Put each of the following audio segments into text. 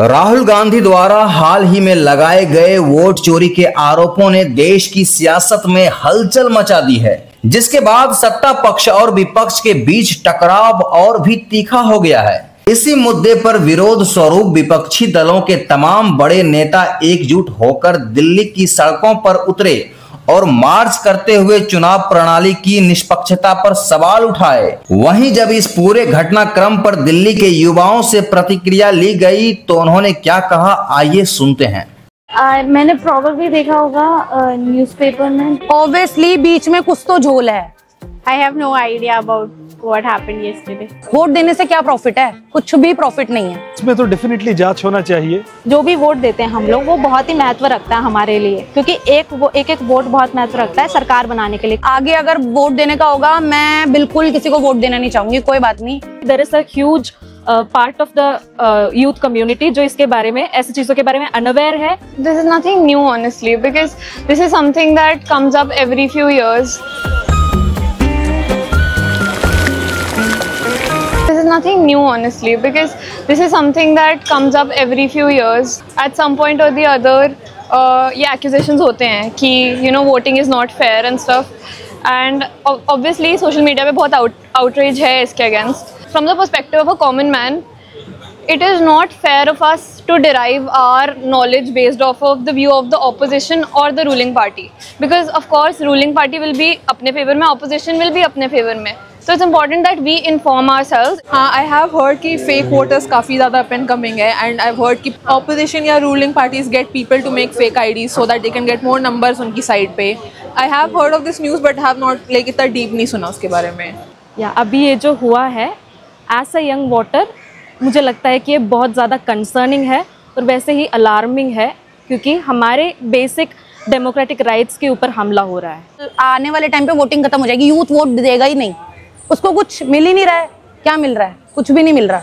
राहुल गांधी द्वारा हाल ही में लगाए गए वोट चोरी के आरोपों ने देश की सियासत में हलचल मचा दी है, जिसके बाद सत्ता पक्ष और विपक्ष के बीच टकराव और भी तीखा हो गया है। इसी मुद्दे पर विरोध स्वरूप विपक्षी दलों के तमाम बड़े नेता एकजुट होकर दिल्ली की सड़कों पर उतरे और मार्च करते हुए चुनाव प्रणाली की निष्पक्षता पर सवाल उठाए। वहीं जब इस पूरे घटनाक्रम पर दिल्ली के युवाओं से प्रतिक्रिया ली गई तो उन्होंने क्या कहा, आइए सुनते हैं। मैंने प्रॉब्लम देखा होगा न्यूज़पेपर में। ऑब्वियसली बीच में कुछ तो झोल है। I have no idea about what happened yesterday. Vote देने से क्या प्रॉफिट है? कुछ भी प्रॉफिट नहीं है। इसमें तो डेफिनेटली जांच होना चाहिए। जो भी वोट देते हैं हम लोग, वो बहुत ही महत्व रखता है हमारे लिए, क्योंकि एक वोट बहुत महत्व रखता है सरकार बनाने के लिए। आगे अगर वोट देने का होगा, मैं बिल्कुल किसी को वोट देना नहीं चाहूंगी, कोई बात नहीं। There is a huge part of the youth community जो इसके बारे में, ऐसी चीजों के बारे में unaware है। This is nothing new honestly, because this is something that comes up every few years. This is nothing new honestly, because this is something that comes up every few years. At some point or the other, ये accusations होते हैं कि voting is not fair and stuff. And obviously social media पे बहुत outrage है इसके against. From the perspective of a common man, it is not fair of us to derive our knowledge based off of the view of the opposition or the ruling party, because of course ruling party will be अपने favor में, opposition will be अपने favor में. So it's important that we inform ourselves. I have heard कि fake voters काफ़ी ज़्यादा up and coming है, and I've heard कि opposition या ruling parties get people to make fake IDs so that they can get more numbers उनकी side पे. I have heard of this news but have not इतना deep नहीं सुना उसके बारे में. अभी ये जो हुआ है, as a young voter, मुझे लगता है कि ये बहुत ज़्यादा कंसर्निंग है और वैसे ही अलार्मिंग है, क्योंकि हमारे बेसिक डेमोक्रेटिक राइट्स के ऊपर हमला हो रहा है। आने वाले टाइम पे वोटिंग खत्म हो जाएगी, यूथ वोट देगा ही नहीं, उसको कुछ मिल ही नहीं रहा है। क्या मिल रहा है? कुछ भी नहीं मिल रहा।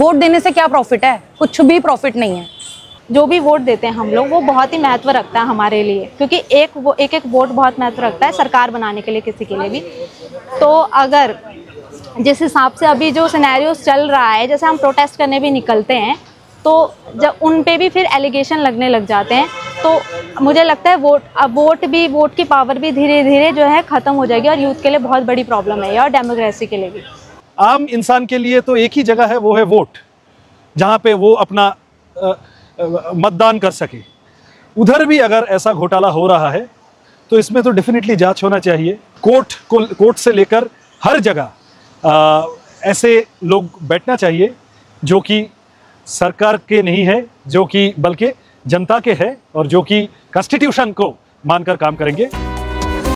वोट देने से क्या प्रॉफिट है? कुछ भी प्रॉफिट नहीं है। जो भी वोट देते हैं हम लोग, वो बहुत ही महत्व रखता है हमारे लिए, क्योंकि एक वोट बहुत महत्व रखता है सरकार बनाने के लिए, किसी के लिए भी। तो अगर जिस हिसाब से अभी जो सिनेरियोस चल रहा है, जैसे हम प्रोटेस्ट करने भी निकलते हैं, तो जब उन पे भी फिर एलिगेशन लगने लग जाते हैं, तो मुझे लगता है वोट की पावर भी धीरे धीरे जो है ख़त्म हो जाएगी, और यूथ के लिए बहुत बड़ी प्रॉब्लम है और डेमोक्रेसी के लिए भी। आम इंसान के लिए तो एक ही जगह है, वो है वोट, जहाँ पे वो अपना मतदान कर सके। उधर भी अगर ऐसा घोटाला हो रहा है तो इसमें तो डेफिनेटली जांच होना चाहिए। कोर्ट से लेकर हर जगह ऐसे लोग बैठना चाहिए जो कि सरकार के नहीं है, जो कि बल्कि जनता के है, और जो कि कॉन्स्टिट्यूशन को मानकर काम करेंगे।